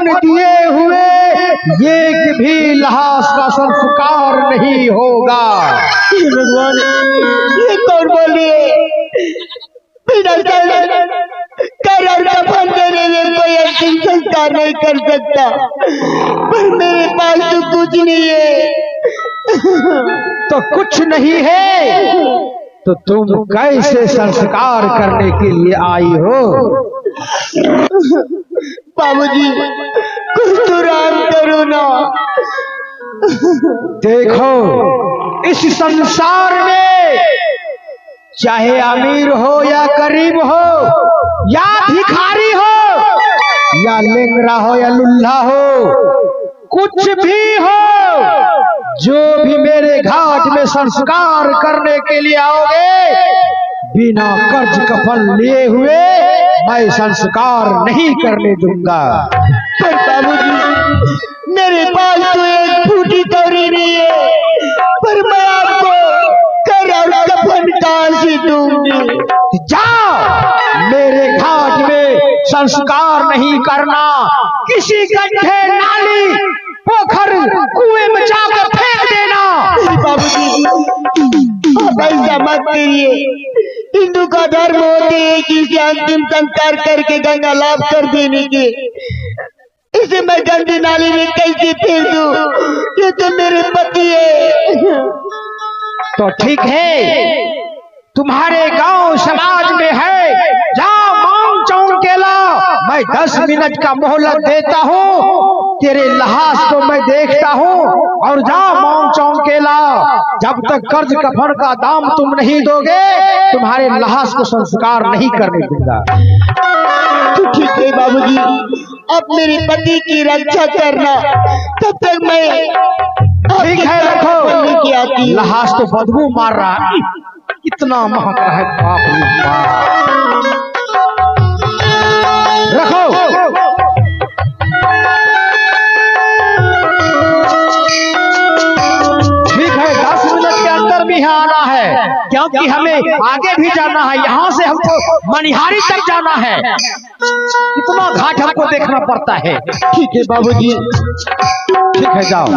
कफन दिए हुए एक भी लाश का संस्कार नहीं होगा। भगवान, ये कौन बोलिए? बिना कर कफन देने में कोई अंतिम संस्कार नहीं कर सकता, पर मेरे पास तो कुछ नहीं है। तो कुछ नहीं है तो तुम कैसे संस्कार करने के लिए आई हो? बाबूजी, कुछ तो राम करो ना। देखो, इस संसार में चाहे अमीर हो या गरीब हो या भिखारी हो या लेंगड़ा हो या लुल्हा हो, कुछ भी हो, जो भी मेरे घाट में संस्कार करने के लिए आओगे, बिना कर्ज कफन लिए हुए मैं संस्कार नहीं करने दूंगा। पर बाबूजी, मेरे पास तो एक फूटी कौड़ी नहीं है, पर मैं आपको कर और कफन कहां से दूंगी? जाओ, मेरे घाट में संस्कार नहीं करना, किसी गड्ढे, नाली, पोखर, कुएं में जाकर फेंक देना। बाबूजी, आप ऐसा मत करिए। हिंदू का धर्म होते है कि इसे अंतिम संस्कार करके गंगा लाभ कर देने के। इसे मैं गंदी नाली में कैसे फेंक दूं? ये तो मेरे पति है। तो ठीक है, तुम्हारे गांव समाज में है, जाओ मांग चौंक के लाओ। मैं 10 मिनट का मोहलत देता हूँ, तेरे लाश को मैं देखता हूँ, और जाओ मांग चौंक के लाओ। जब तक कर्ज कफन का दाम तुम नहीं दोगे, तुम्हारे लाश को संस्कार नहीं करने दूंगा। तो ठीक है बाबूजी, अब मेरे पति की रक्षा करना, तब तक मैं ठीक है, रखो। आती। लाश तो बदबू मार रहा है, कितना महक रहा है, बाप रे बाप। रखो। ठीक है, 10 मिनट के अंदर भी यहाँ आना है, क्योंकि हमें आगे भी जाना है। यहाँ से हमको मनिहारी तक जाना है, कितना घाट हमको देखना पड़ता है। ठीक है बाबूजी। ठीक है, जाओ।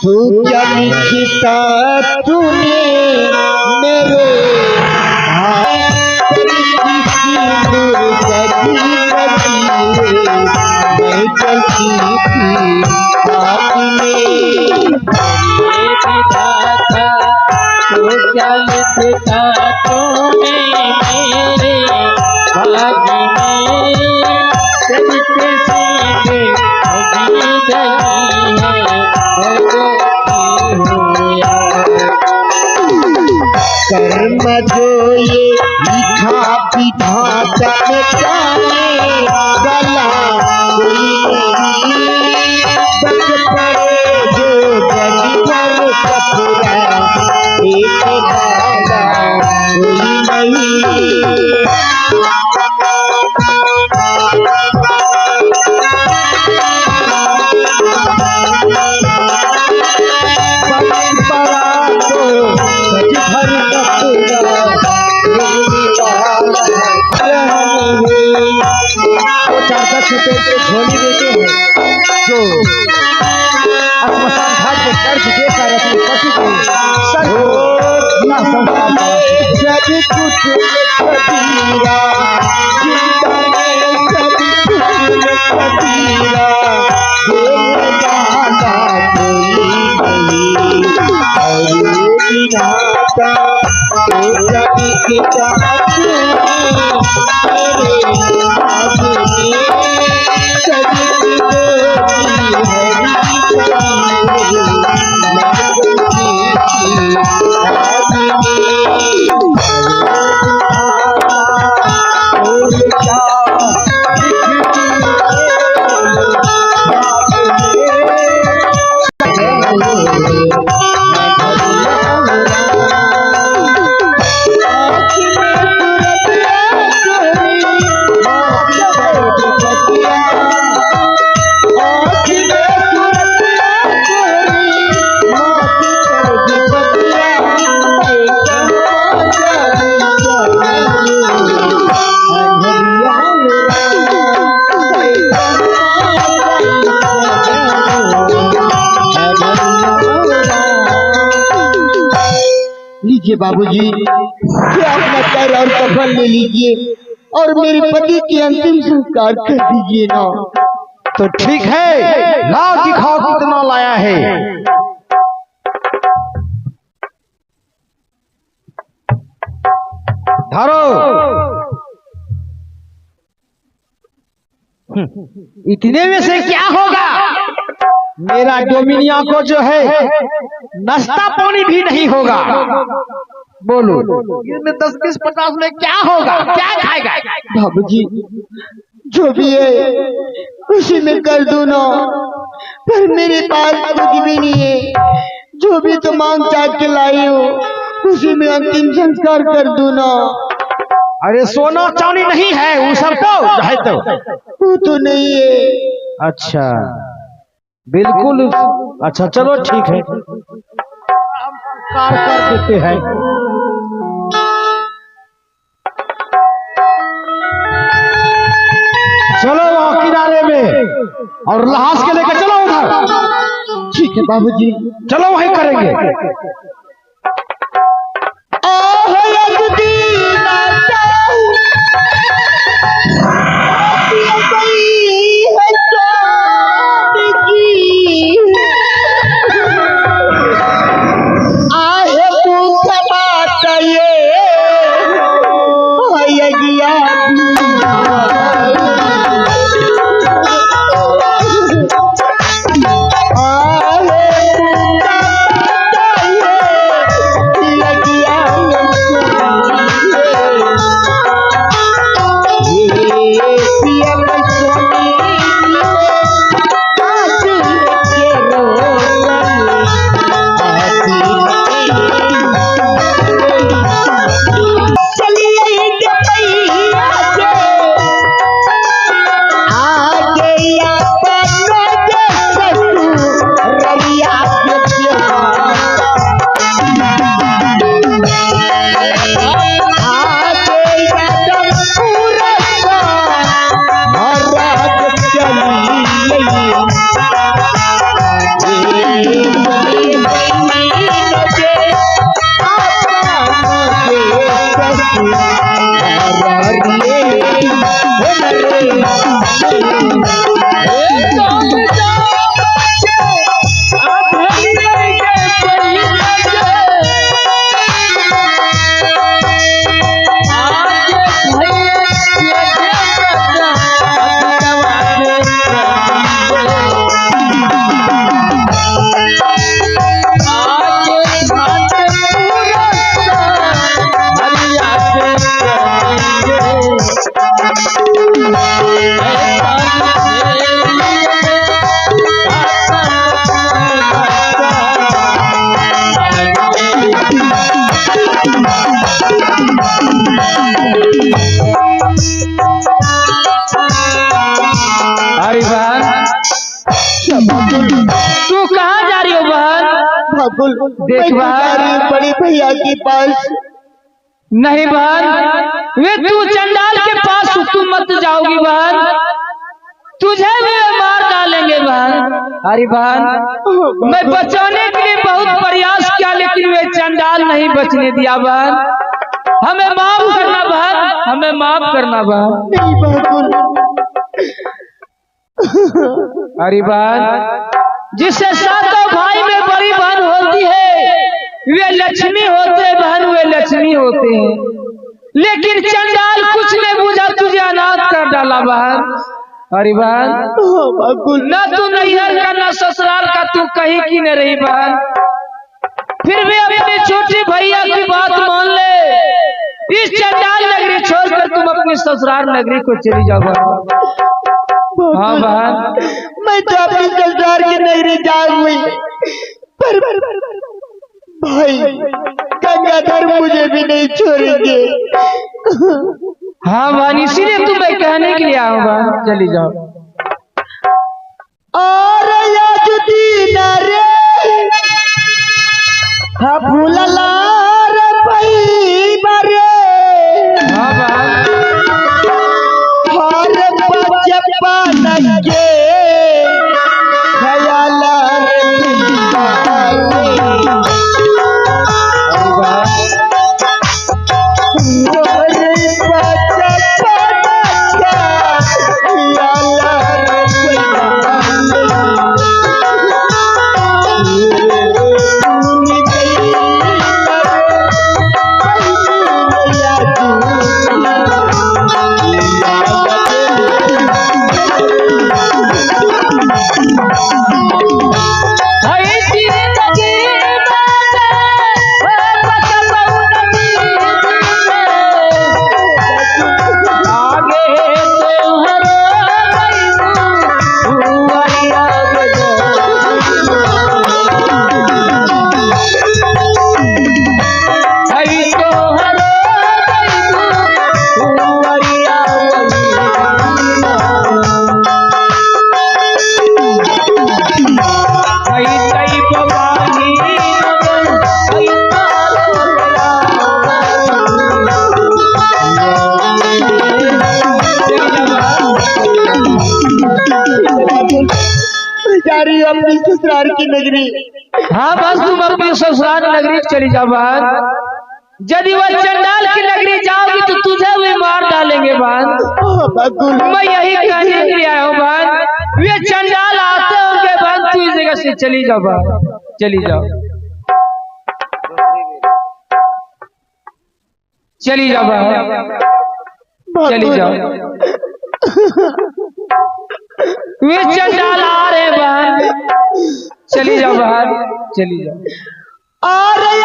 तू क्या लिखता तूने मेरे मैं चलती थी था तूने मेरे भाग्य में, सबके सीधे अभी गई है कर्म जो ये लिखा विधाता ने जाने वाला कोई नहीं, बच पड़े जो जग भर सफरा एक वाला कोई नहीं। झोली देते हैं जो श्मशान घाट पे कर्ज देकर अपने पति को सर बिना संस्कार सब कुछ कबीरा, जिंदा है सब कुछ कबीरा, कोई दाता कोई नहीं, और विधाता तो कभी के चाहते मेरे आगे लीजिए बाबूजी, ये अपना पैर और कफन ले लीजिए और मेरे पति की अंतिम संस्कार कर दीजिए ना। तो ठीक है, लाओ दिखाओ कितना लाया है। धरो। इतने में से क्या होगा? मेरा डोमिनिया को जो है नाश्ता पानी भी नहीं होगा। बोलो, इसमें 10, 20, 50 में क्या होगा? क्या खाएगा? बाबूजी, जो भी है उसी में कर दो ना, पर मेरे पास कुछ भी नहीं है। जो भी तुम मांग चाट के लाई हो उसी में अंतिम संस्कार कर दो ना। अरे सोना चांदी नहीं है, वो सब तो है, तो वो तो नहीं है। अच्छा, बिल्कुल अच्छा, चलो ठीक है, कार कर देते हैं। चलो वहां किनारे में और लहास के लेकर चलो उधर। ठीक है बाबूजी, चलो वहीं करेंगे। बकुल देख मैं तो बहन। जा रही हूँ बड़ी भैया के पास। नहीं बहन, वे तू चंडाल के पास तू मत जाओगी बहन, तुझे वे मार डालेंगे बहन। अरे बहन, मैं बचाने के लिए बहुत प्रयास किया लेकिन वे चंडाल नहीं बचने दिया बहन। हमें माफ करना बहन, हमें माफ करना बहन। नहीं बकुल, अरे बहन, जिससे सातों भाई में बड़ी बहन होती है वे लक्ष्मी होते हैं बहन, वे लक्ष्मी होते हैं। लेकिन चंडाल कुछ नहीं बुझा, तुझे अनाथ कर डाला बहन। अरे बहन, बकुल न तू नैहर का न ससुराल का, तू कहीं की न रही बहन। फिर भी अपने छोटे भैया की बात मान ले, इस चंडाल नगरी छोड़कर तुम अपने ससुराल नगरी को चली जाओ बहन। हाँ बहन, मैं तो अपनी ससुराल की नगरी जाऊंगी, पर भाई गंगाधर मुझे भी नहीं छोड़ेंगे। हाँ बहन, इसीलिए तुम्हें कहने के लिए आया हूँ बहन, चली जाओ। और याजुदीन रे हा भूलला रे पैबा रे, हाँ बहन, हर बचपन के ख्याल रे अपनी ससुराल की नगरी। हाँ बस तुम अपनी ससुराल नगरी चली जाओ बहन। यदि वह चंडाल की नगरी जाओगी तो तुझे भी मार डालेंगे बहन। मैं यही कहने के लिए आया हूँ बहन, वे चंडाल आते होंगे बहन, तू इस जगह से चली जाओ बहन, चली जाओ, चली जाओ बहन, चली जाओ। वे चंडाल आ रहे बहन, चली जाओ बहन, चली जाओ। आ रहा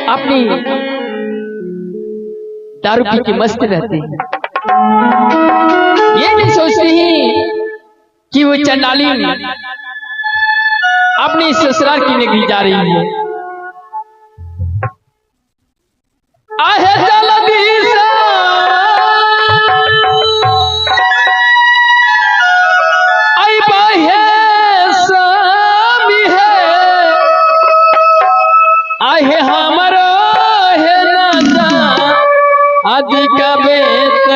अपनी दारू पी के मस्त रहते हैं, ये नहीं सोचते हैं कि वो चंडाली अपनी ससुराल की नगरी जा रही है। आहे आहे हमारो अधिक बेत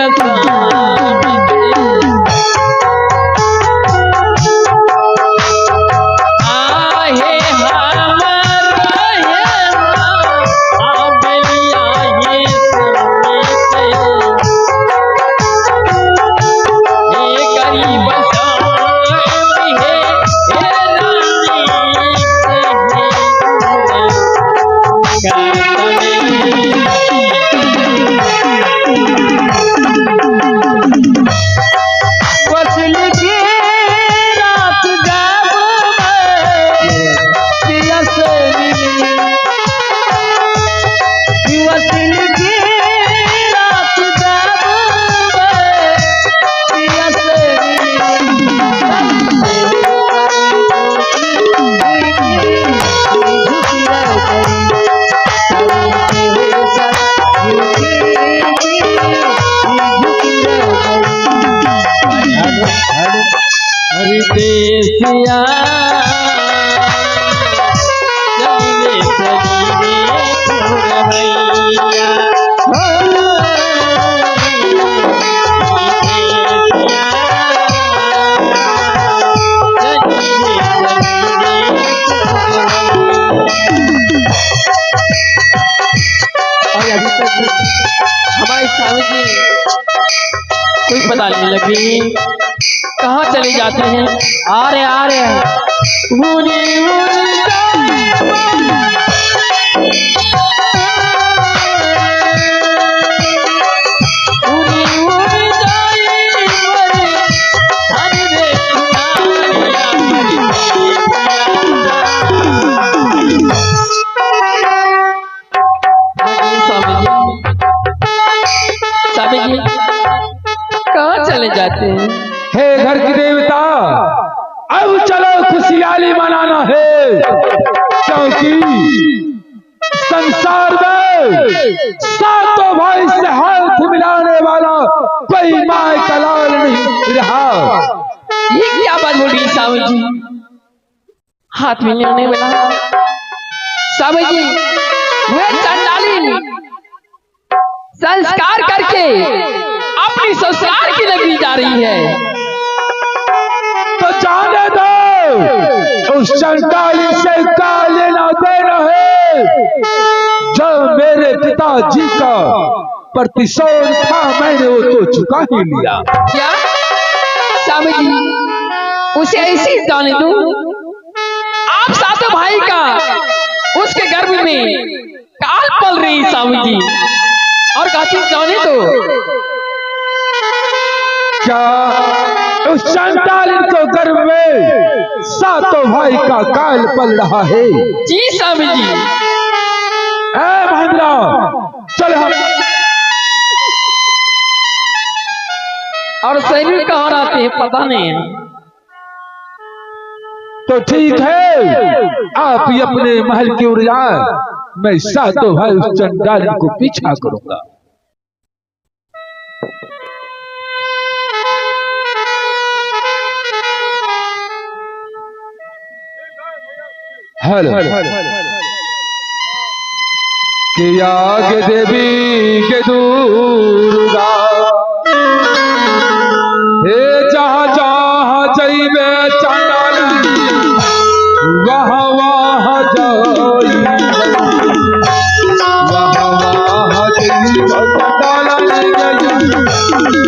आहे देसिया चलिए भैया और अभी तक हमारे स्वामी जी कोई पता नहीं लगी कहाँ चले जाते हैं। आ रहे हैं स्वामी जी कहाँ चले जाते हैं। हे घर की देवता, अब चलो खुशहाली मनाना है, क्योंकि संसार में सातों भाई से हाथ मिलाने वाला कोई माय का लाल नहीं रहा। ये क्या बात बोल रही स्वामी जी, हाथ मिलाने वाला? स्वामी जी वह चंडाली संस्कार करके अपनी ससुराल की नगरी जा रही है। तो जाने दो, उस चंडाली से का लेना देना है जो मेरे पिताजी का प्रतिशोध था, मैंने वो तो चुका ही लिया। क्या स्वामी जी उसे ऐसी जाने दो, आप सातों भाई का उसके गर्भ में काल पल रही स्वामी जी, और कहती जाने दो। क्या उस चंडालिन को गर्भ में सातों भाई का काल पल रहा है? जी स्वामी जी। महेंद्र चल हम। और सैनिक कहाँ रहते हैं पता नहीं। तो ठीक है, आप ही अपने महल की ओर जाए, मैं सातों भाई उस चंडालिन को पीछा करूंगा। हेलो कि आगे देवी के दुर्गा, हे जहाँ जहाँ जाइबे चंडाली वहाँ वहाँ जाइबे, वहाँ वहाँ जाइबे चंडाली।